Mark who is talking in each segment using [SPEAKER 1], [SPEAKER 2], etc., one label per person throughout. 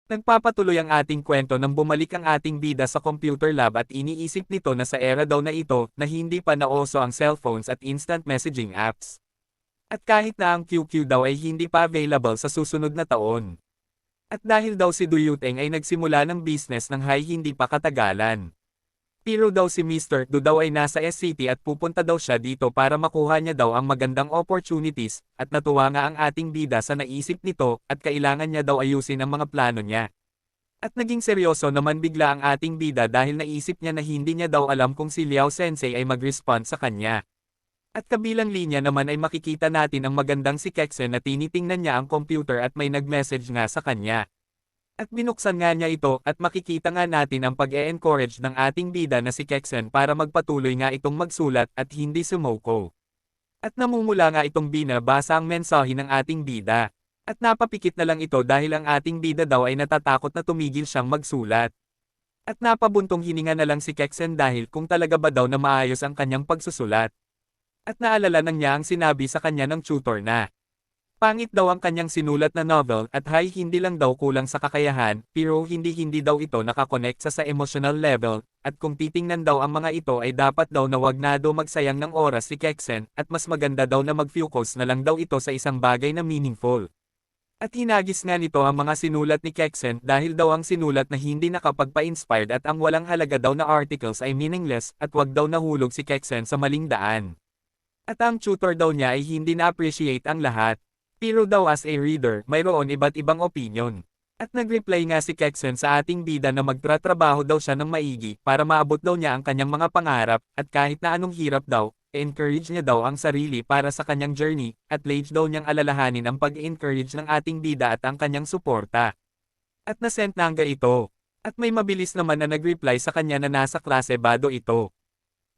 [SPEAKER 1] Nagpapatuloy ang ating kwento nang bumalik ang ating bida sa computer lab at iniisip nito na sa era daw na ito na hindi pa nauso ang cellphones at instant messaging apps. At kahit na ang QQ daw ay hindi pa available sa susunod na taon. At dahil daw si Duyuteng ay nagsimula ng business ng hindi pa katagalan. Pero daw si Mr. Du daw ay nasa SCT at pupunta daw siya dito para makuha niya daw ang magandang opportunities, at natuwa nga ang ating bida sa naisip nito, at kailangan niya daw ayusin ang mga plano niya. At naging seryoso naman bigla ang ating bida dahil naisip niya na hindi niya daw alam kung si Liao Sensei ay mag-respond sa kanya. At kabilang linya naman ay makikita natin ang magandang si Kexen na tinitingnan niya ang computer at may nag-message nga sa kanya. At binuksan nga niya ito at makikita nga natin ang pag-e-encourage ng ating bida na si Kexen para magpatuloy nga itong magsulat at hindi sumoko. At namumula nga itong binabasa ang mensahe ng ating bida. At napapikit na lang ito dahil ang ating bida daw ay natatakot na tumigil siyang magsulat. At napabuntong hininga na lang si Kexen dahil kung talaga ba daw na maayos ang kanyang pagsusulat. At naalala nang niya ang sinabi sa kanya ng tutor na pangit daw ang kanyang sinulat na novel at hindi lang daw kulang sa kakayahan, pero hindi daw ito nakakonect sa emotional level, at kung titingnan daw ang mga ito ay dapat daw na wag na daw magsayang ng oras si Kexen, at mas maganda daw na mag-focus na lang daw ito sa isang bagay na meaningful. At hinagis nga nito ang mga sinulat ni Kexen dahil daw ang sinulat na hindi nakapagpa-inspired at ang walang halaga daw na articles ay meaningless, at wag daw nahulog si Kexen sa maling daan. At ang tutor daw niya ay hindi na-appreciate ang lahat. Pero daw as a reader, mayroon iba't ibang opinion. At nag-reply nga si Kexen sa ating bida na magtratrabaho daw siya ng maigi para maabot daw niya ang kanyang mga pangarap, at kahit na anong hirap daw, encourage niya daw ang sarili para sa kanyang journey, at late daw niyang alalahanin ang pag-encourage ng ating bida at ang kanyang suporta. At nasent na nga ito. At may mabilis naman na nag-reply sa kanya na nasa klase ba daw ito.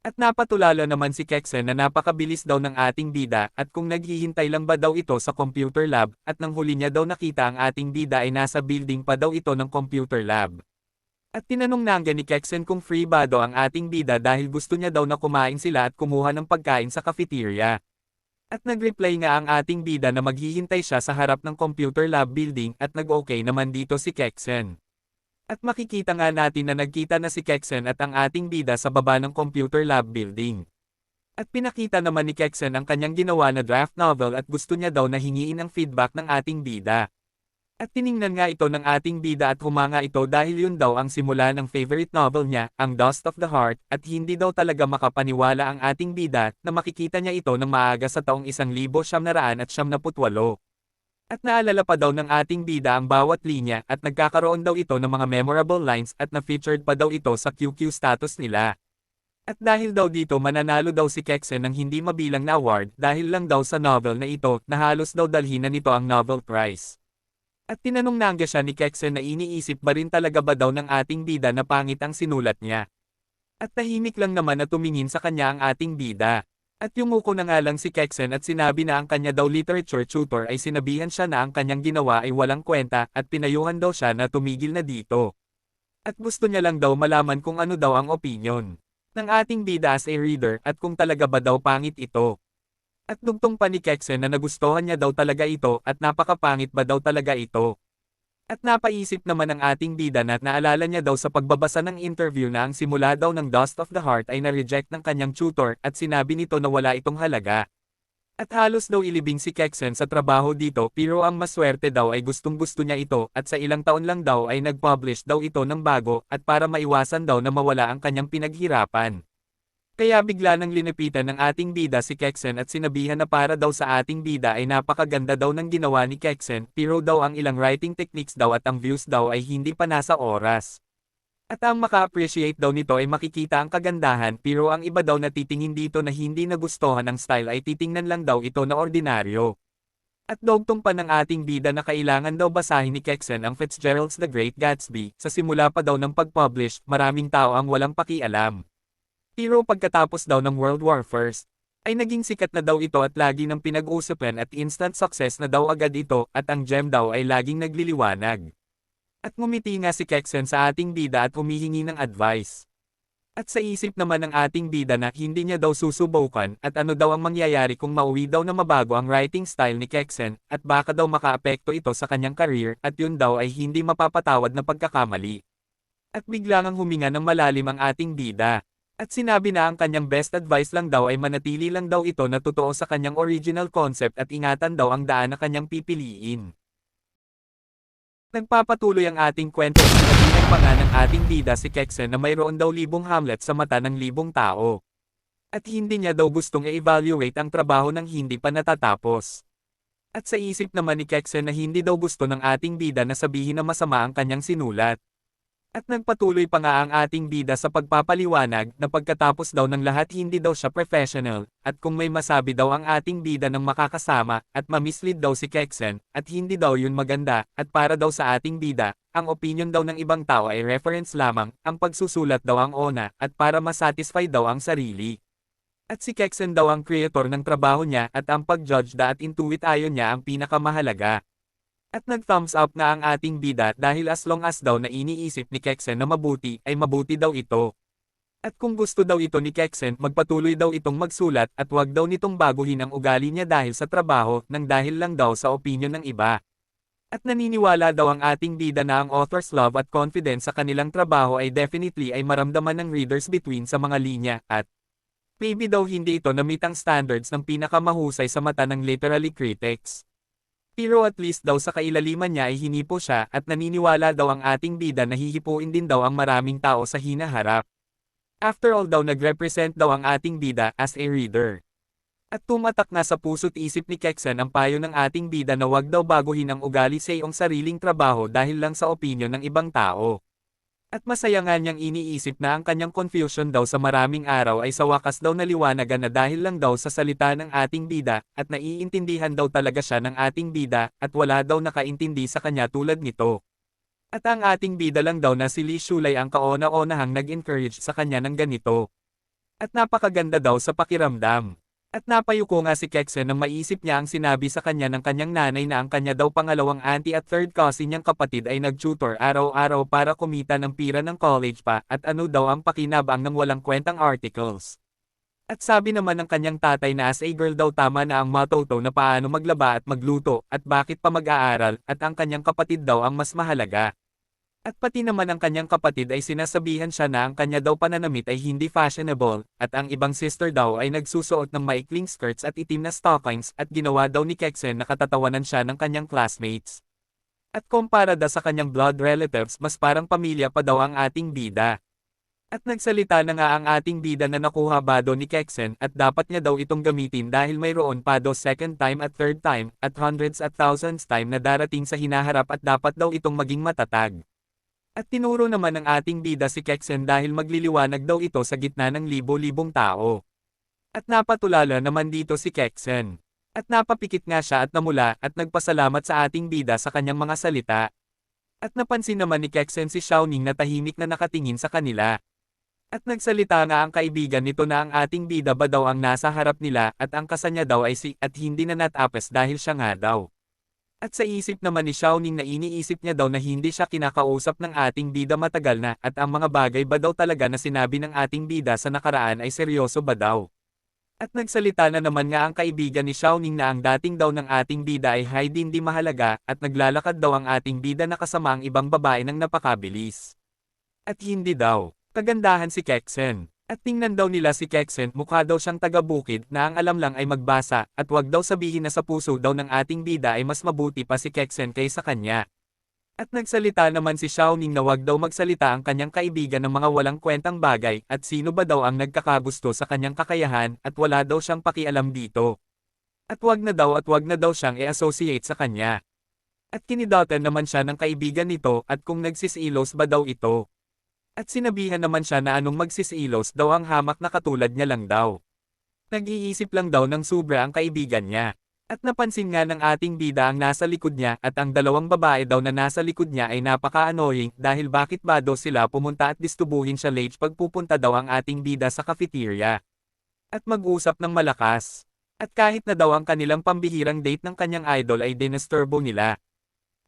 [SPEAKER 1] At napatulala naman si Kexen na napakabilis daw ng ating bida, at kung naghihintay lang ba daw ito sa computer lab, at nang huli niya daw nakita ang ating bida ay nasa building pa daw ito ng computer lab. At tinanong na nga ni Kexen kung free ba daw ang ating bida dahil gusto niya daw na kumain sila at kumuha ng pagkain sa cafeteria. At nag-reply nga ang ating bida na maghihintay siya sa harap ng computer lab building, at nag-okay naman dito si Kexen. At makikita nga natin na nagkita na si Kexen at ang ating bida sa baba ng computer lab building. At pinakita naman ni Kexen ang kanyang ginawa na draft novel at gusto niya daw na hingiin ang feedback ng ating bida. At tiningnan nga ito ng ating bida at humanga ito dahil yun daw ang simula ng favorite novel niya, ang Dust of the Heart, at hindi daw talaga makapaniwala ang ating bida na makikita niya ito ng maaga sa taong 1978. At naalala pa daw ng ating bida ang bawat linya at nagkakaroon daw ito ng mga memorable lines at na-featured pa daw ito sa QQ status nila. At dahil daw dito mananalo daw si Kexen ng hindi mabilang na award dahil lang daw sa novel na ito na halos daw dalhin na nito ang Nobel Prize. At tinanong na nga siya ni Kexen na iniisip ba rin talaga ba daw ng ating bida na pangit ang sinulat niya. At tahimik lang naman na tumingin sa kanya ang ating bida. At yumuko na nga lang si Kexen at sinabi na ang kanya daw literature tutor ay sinabihan siya na ang kanyang ginawa ay walang kwenta, at pinayuhan daw siya na tumigil na dito. At gusto niya lang daw malaman kung ano daw ang opinion ng ating bida as a reader at kung talaga ba daw pangit ito. At dugtong pa ni Kexen na nagustuhan niya daw talaga ito at napakapangit ba daw talaga ito. At napaisip naman ang ating bida na naalala niya daw sa pagbabasa ng interview na ang simula daw ng Dust of the Heart ay na-reject ng kanyang tutor at sinabi nito na wala itong halaga. At halos daw ilibing si Kexen sa trabaho dito, pero ang maswerte daw ay gustong-gusto niya ito at sa ilang taon lang daw ay nag-publish daw ito ng bago at para maiwasan daw na mawala ang kanyang pinaghirapan. Kaya bigla nang linipitan ng ating bida si Kexen at sinabihan na para daw sa ating bida ay napakaganda daw ng ginawa ni Kexen, pero daw ang ilang writing techniques daw at ang views daw ay hindi pa nasa oras. At ang maka-appreciate daw nito ay makikita ang kagandahan, pero ang iba daw na titingin dito na hindi nagustuhan ang style ay titingnan lang daw ito na ordinaryo. At dugtong pa ng ating bida na kailangan daw basahin ni Kexen ang Fitzgerald's The Great Gatsby, sa simula pa daw ng pag-publish, maraming tao ang walang pakialam. Pero pagkatapos daw ng World War I, ay naging sikat na daw ito at lagi ng pinag-usapan at instant success na daw agad ito at ang gem daw ay laging nagliliwanag. At ngumiti nga si Kexen sa ating bida at humihingi ng advice. At sa isip naman ng ating bida na hindi niya daw susubukan at ano daw ang mangyayari kung mauwi daw na mabago ang writing style ni Kexen at baka daw makaapekto ito sa kanyang career at yun daw ay hindi mapapatawad na pagkakamali. At biglang ang huminga ng malalim ang ating bida. At sinabi na ang kanyang best advice lang daw ay manatili lang daw ito na totoo sa kanyang original concept at ingatan daw ang daan na kanyang pipiliin. Nagpapatuloy ang ating kwento at sinabihan pa nga ng ating bida si Kexen na mayroon daw libong Hamlet sa mata ng libong tao. At hindi niya daw gustong i-evaluate ang trabaho ng hindi pa natatapos. At sa isip naman ni Kexen na hindi daw gusto ng ating bida na sabihin na masama ang kanyang sinulat. At nagpatuloy pa nga ang ating bida sa pagpapaliwanag na pagkatapos daw ng lahat hindi daw siya professional, at kung may masabi daw ang ating bida ng makakasama, at mamislead daw si Kexen, at hindi daw yun maganda, at para daw sa ating bida, ang opinion daw ng ibang tao ay reference lamang, ang pagsusulat daw ang ona, at para masatisfy daw ang sarili. At si Kexen daw ang creator ng trabaho niya at ang pag-judge at intuit ayon niya ang pinakamahalaga. At nag-thumbs up na ang ating bida dahil as long as daw na iniisip ni Kexen na mabuti ay mabuti daw ito. At kung gusto daw ito ni Kexen magpatuloy daw itong magsulat at wag daw nitong baguhin ang ugali niya dahil sa trabaho nang dahil lang daw sa opinion ng iba. At naniniwala daw ang ating bida na ang author's love at confidence sa kanilang trabaho ay definitely ay maramdaman ng readers between sa mga linya at maybe daw hindi ito na-meet ang standards ng pinakamahusay sa mata ng literary critics. Pero at least daw sa kailaliman niya ay hinipo siya at naniniwala daw ang ating bida na hihipuin din daw ang maraming tao sa hinaharap. After all daw nag-represent daw ang ating bida as a reader. At tumatak na sa puso't isip ni Kexen ang payo ng ating bida na wag daw baguhin ang ugali sa iyong sariling trabaho dahil lang sa opinyon ng ibang tao. At masaya nga niyang iniisip na ang kanyang confusion daw sa maraming araw ay sa wakas daw naliwanagan na dahil lang daw sa salita ng ating bida, at naiintindihan daw talaga siya ng ating bida, at wala daw nakaintindi sa kanya tulad nito. At ang ating bida lang daw na si Lee Shulay ang kaona-onahang nag-encourage sa kanya ng ganito. At napakaganda daw sa pakiramdam. At napayuko nga si Kexen nang maisip niya ang sinabi sa kanya ng kanyang nanay na ang kanya daw pangalawang auntie at third cousin niyang kapatid ay nag-tutor araw-araw para kumita ng pira ng college pa at ano daw ang pakinabang ng walang kwentang articles. At sabi naman ng kanyang tatay na as a girl daw tama na ang matuto na paano maglaba at magluto at bakit pa mag-aaral at ang kanyang kapatid daw ang mas mahalaga. At pati naman ang kanyang kapatid ay sinasabihan siya na ang kanya daw pananamit ay hindi fashionable, at ang ibang sister daw ay nagsusuot ng maikling skirts at itim na stockings at ginawa daw ni Kexen na katatawanan siya ng kanyang classmates. At komparada sa kanyang blood relatives mas parang pamilya pa daw ang ating bida. At nagsalita na nga ang ating bida na nakuha ba daw ni Kexen at dapat niya daw itong gamitin dahil mayroon pa daw second time at third time at hundreds at thousands time na darating sa hinaharap at dapat daw itong maging matatag. At tinuro naman ng ating bida si Kexen dahil magliliwanag daw ito sa gitna ng libo-libong tao. At napatulala naman dito si Kexen. At napapikit nga siya at namula at nagpasalamat sa ating bida sa kanyang mga salita. At napansin naman ni Kexen si Xiaoning na tahimik na nakatingin sa kanila. At nagsalita nga ang kaibigan nito na ang ating bida ba daw ang nasa harap nila at ang kasanya daw ay si at hindi na natapes dahil siya nga daw. At sa isip naman ni Xiaoning na iniisip niya daw na hindi siya kinakausap ng ating bida matagal na at ang mga bagay ba daw talaga na sinabi ng ating bida sa nakaraan ay seryoso ba daw. At nagsalita na naman nga ang kaibigan ni Xiaoning na ang dating daw ng ating bida ay hindi mahalaga at naglalakad daw ang ating bida na kasama ang ibang babae ng napakabilis. At hindi daw. Kagandahan si Kexen. At tingnan daw nila si Kexen mukha daw siyang taga-bukid na ang alam lang ay magbasa at wag daw sabihin na sa puso daw ng ating bida ay mas mabuti pa si Kexen kaysa kanya. At nagsalita naman si Xiaoning na wag daw magsalita ang kanyang kaibigan ng mga walang kwentang bagay at sino ba daw ang nagkakagusto sa kanyang kakayahan at wala daw siyang pakialam dito. At wag na daw siyang i-associate sa kanya. At kinidatan naman siya ng kaibigan nito at kung nagsisilos ba daw ito. At sinabihan naman siya na anong magsisilos daw ang hamak na katulad niya lang daw. Nag-iisip lang daw ng sobra ang kaibigan niya. At napansin nga ng ating bida ang nasa likod niya at ang dalawang babae daw na nasa likod niya ay napaka-annoying dahil bakit ba daw sila pumunta at distubuhin siya late pag pupunta daw ang ating bida sa cafeteria. At mag-usap ng malakas. At kahit na daw ang kanilang pambihirang date ng kanyang idol ay dinesturbo nila.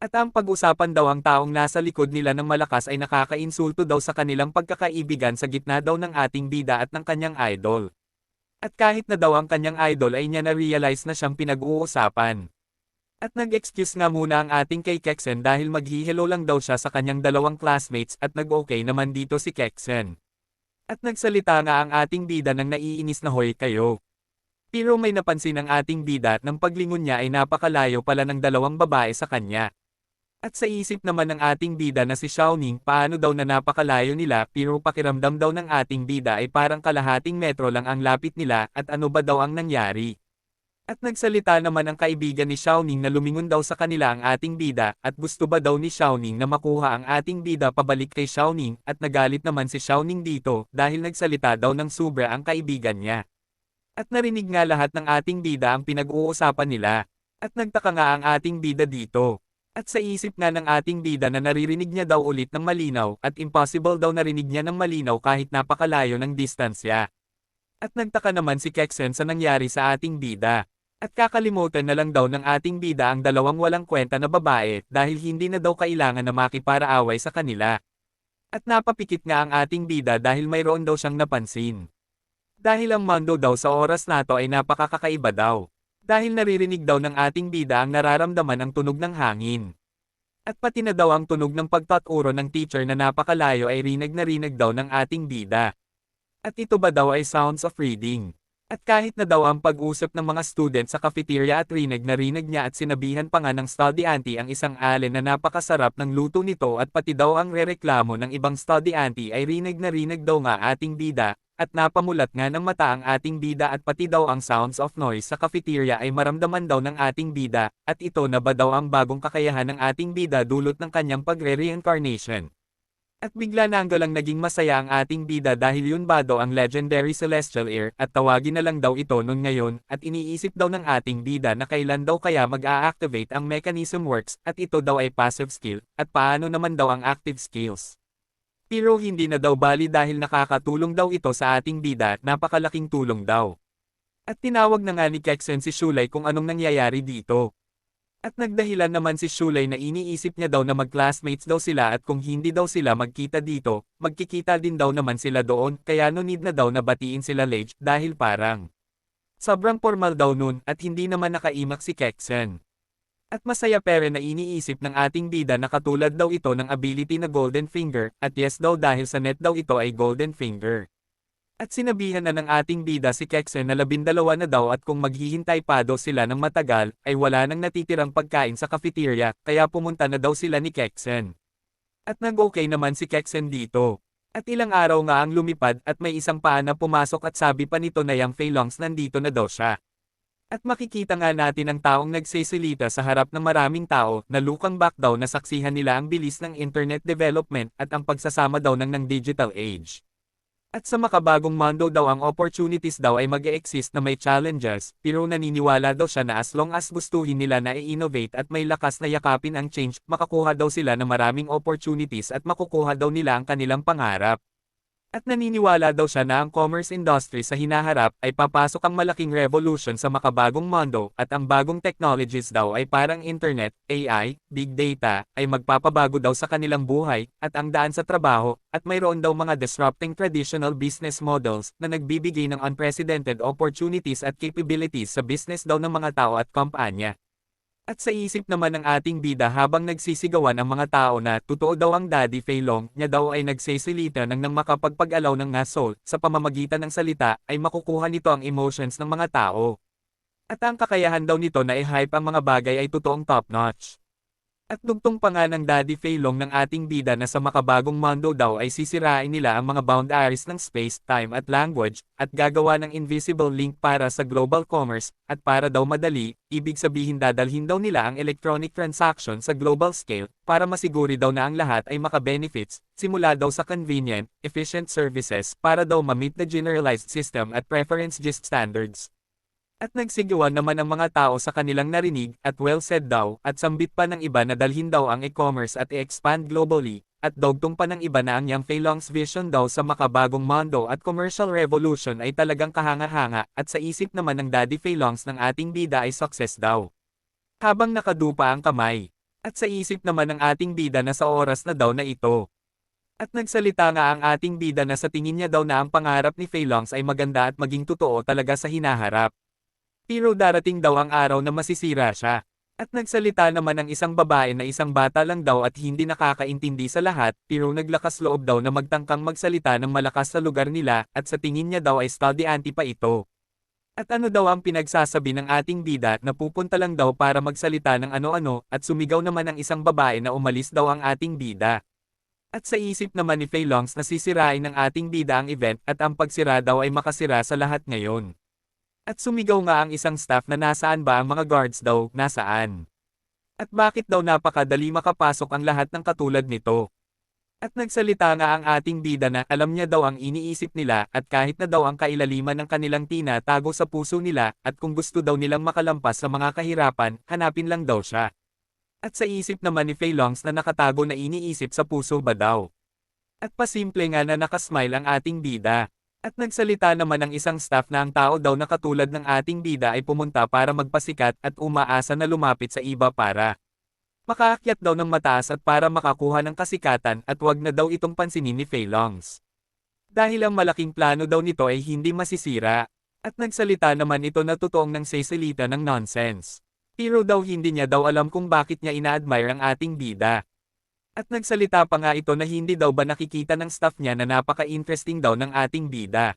[SPEAKER 1] At ang pag-usapan daw ang taong nasa likod nila ng malakas ay nakakainsulto daw sa kanilang pagkakaibigan sa gitna daw ng ating bida at ng kanyang idol. At kahit na daw ang kanyang idol ay niya na-realize na siyang pinag-uusapan. At nag-excuse nga muna ang ating kay Kexen dahil maghi-hello lang daw siya sa kanyang dalawang classmates at nag-okay naman dito si Kexen. At nagsalita nga ang ating bida ng naiinis na hoy kayo. Pero may napansin ang ating bida at ng paglingon niya ay napakalayo pala ng dalawang babae sa kanya. At sa isip naman ng ating bida na si Xiaoning paano daw na napakalayo nila pero pakiramdam daw ng ating bida ay parang kalahating metro lang ang lapit nila at ano ba daw ang nangyari. At nagsalita naman ang kaibigan ni Xiaoning na lumingon daw sa kanila ang ating bida at gusto ba daw ni Xiaoning na makuha ang ating bida pabalik kay Xiaoning at nagalit naman si Xiaoning dito dahil nagsalita daw ng sobra ang kaibigan niya. At narinig nga lahat ng ating bida ang pinag-uusapan nila. At nagtaka nga ang ating bida dito. At sa isip nga ng ating bida na naririnig niya daw ulit ng malinaw at impossible daw narinig niya ng malinaw kahit napakalayo ng distansya. At nagtaka naman si Kexen sa nangyari sa ating bida. At kakalimutan na lang daw ng ating bida ang dalawang walang kwenta na babae dahil hindi na daw kailangan na makiparaaway sa kanila. At napapikit nga ang ating bida dahil mayroon daw siyang napansin. Dahil ang mundo daw sa oras na to ay napakakaiba daw. Dahil naririnig daw ng ating bida ang nararamdaman ang tunog ng hangin. At pati na daw ang tunog ng pagtaturo ng teacher na napakalayo ay rinig na rinig daw ng ating bida. At ito ba daw ay sounds of reading? At kahit na daw ang pag-usap ng mga student sa cafeteria at rinig na rinig niya at sinabihan pa nga ng study auntie ang isang allen na napakasarap ng luto nito at pati daw ang rereklamo ng ibang study auntie ay rinig na rinig daw nga ating bida. At napamulat nga ng mata ang ating bida at pati daw ang sounds of noise sa cafeteria ay maramdaman daw ng ating bida, at ito na ba daw ang bagong kakayahan ng ating bida dulot ng kanyang pagre-reincarnation. At bigla na lang naging masaya ang ating bida dahil yun ba daw ang legendary celestial air at tawagin na lang daw ito nun ngayon at iniisip daw ng ating bida na kailan daw kaya mag-a-activate ang mechanism works at ito daw ay passive skill at paano naman daw ang active skills. Pero hindi na daw bali dahil nakakatulong daw ito sa ating bida at napakalaking tulong daw. At tinawag na nga ni Kexen si Shulay kung anong nangyayari dito. At nagdahilan naman si Shulay na iniisip niya daw na mag-classmates daw sila at kung hindi daw sila magkita dito, magkikita din daw naman sila doon kaya no need na daw na batiin sila Lage dahil parang sobrang formal daw nun at hindi naman nakaimak si Kexen. At masaya pere na iniisip ng ating bida na katulad daw ito ng ability na Golden Finger, at yes daw dahil sa net daw ito ay Golden Finger. At sinabihan na ng ating bida si Kexen na 12 na daw at kung maghihintay pa daw sila ng matagal, ay wala nang natitirang pagkain sa cafeteria, kaya pumunta na daw sila ni Kexen. At nag-okay naman si Kexen dito. At ilang araw nga ang lumipad at may isang paa na pumasok at sabi pa nito na Yang Feilongs nandito na daw siya. At makikita nga natin ang taong nagsisilita sa harap ng maraming tao na lukang back daw na saksihan nila ang bilis ng internet development at ang pagsasama daw ng digital age. At sa makabagong mundo daw ang opportunities daw ay mag-e-exist na may challenges, pero naniniwala daw siya na as long as gustuhin nila na i-innovate at may lakas na yakapin ang change, makakuha daw sila ng maraming opportunities at makukuha daw nila ang kanilang pangarap. At naniniwala daw siya na ang commerce industry sa hinaharap ay papasok ang malaking revolution sa makabagong mundo at ang bagong technologies daw ay parang internet, AI, big data, ay magpapabago daw sa kanilang buhay at ang daan sa trabaho at mayroon daw mga disrupting traditional business models na nagbibigay ng unprecedented opportunities at capabilities sa business daw ng mga tao at kumpanya. At sa isip naman ng ating bida habang nagsisigawan ang mga tao na totoo daw ang Daddy Feilong niya daw ay nagsisilita nang makapagpag-alaw ng nga soul sa pamamagitan ng salita ay makukuha nito ang emotions ng mga tao. At ang kakayahan daw nito na i-hype ang mga bagay ay totoong top-notch. At dugtong pa nga ng Daddy Feilong ng ating bida na sa makabagong mundo daw ay sisirain nila ang mga boundaries ng space, time at language, at gagawa ng invisible link para sa global commerce, at para daw madali, ibig sabihin dadalhin daw nila ang electronic transaction sa global scale, para masiguri daw na ang lahat ay maka-benefits, simula daw sa convenient, efficient services para daw ma-meet the generalized system at preference-based standards. At nagsigawan naman ang mga tao sa kanilang narinig, at well said daw, at sambit pa ng iba na dalhin daw ang e-commerce at i-expand globally, at dogtong pa ng iba na ang Yang Feilong's vision daw sa makabagong mundo at commercial revolution ay talagang kahanga-hanga, at sa isip naman ng Daddy Feilongs ng ating bida ay success daw. Habang nakadupa ang kamay. At sa isip naman ng ating bida na sa oras na daw na ito. At nagsalita nga ang ating bida na sa tingin niya daw na ang pangarap ni Fei Longs ay maganda at maging totoo talaga sa hinaharap. Pero darating daw ang araw na masisira siya. At nagsalita naman ang isang babae na isang bata lang daw at hindi nakakaintindi sa lahat, pero naglakas loob daw na magtangkang magsalita ng malakas sa lugar nila, at sa tingin niya daw ay studyante pa ito. At ano daw ang pinagsasabi ng ating bida na pupunta lang daw para magsalita ng ano-ano, at sumigaw naman ang isang babae na umalis daw ang ating bida. At sa isip naman ni Fei Longs na sisirain ng ating bida ang event at ang pagsira daw ay makasira sa lahat ngayon. At sumigaw nga ang isang staff na nasaan ba ang mga guards daw, nasaan? At bakit daw napakadali makapasok ang lahat ng katulad nito? At nagsalita nga ang ating bida na alam niya daw ang iniisip nila at kahit na daw ang kailaliman ng kanilang tinatago sa puso nila at kung gusto daw nilang makalampas sa mga kahirapan, hanapin lang daw siya. At sa isip naman ni Fei Longs na nakatago na iniisip sa puso ba daw? At pasimple nga na nakasmile ang ating bida. At nagsalita naman ang isang staff na ang tao daw na katulad ng ating bida ay pumunta para magpasikat at umaasa na lumapit sa iba para makaakyat daw ng mataas at para makakuha ng kasikatan at wag na daw itong pansinin ni Fei Longs. Dahil ang malaking plano daw nito ay hindi masisira. At nagsalita naman ito na totoong nang seselita ng nonsense. Pero daw hindi niya daw alam kung bakit niya ina-admire ang ating bida. At nagsalita pa nga ito na hindi daw ba nakikita ng staff niya na napaka-interesting daw ng ating bida.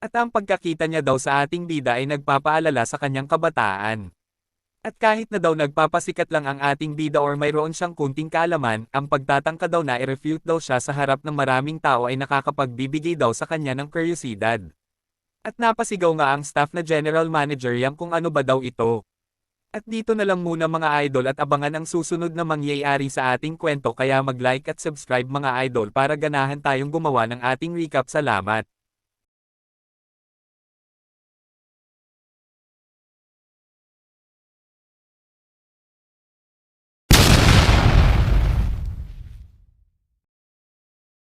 [SPEAKER 1] At ang pagkakita niya daw sa ating bida ay nagpapaalala sa kanyang kabataan. At kahit na daw nagpapasikat lang ang ating bida or mayroon siyang kunting kaalaman, ang pagtatangka daw na i-refute daw siya sa harap ng maraming tao ay nakakapagbibigay daw sa kanya ng kuryosidad. At napasigaw nga ang staff na general manager yang kung ano ba daw ito. At dito na lang muna mga idol at abangan ang susunod na mangyayari sa ating kwento kaya mag-like at subscribe mga idol para ganahan tayong gumawa ng ating recap. Salamat!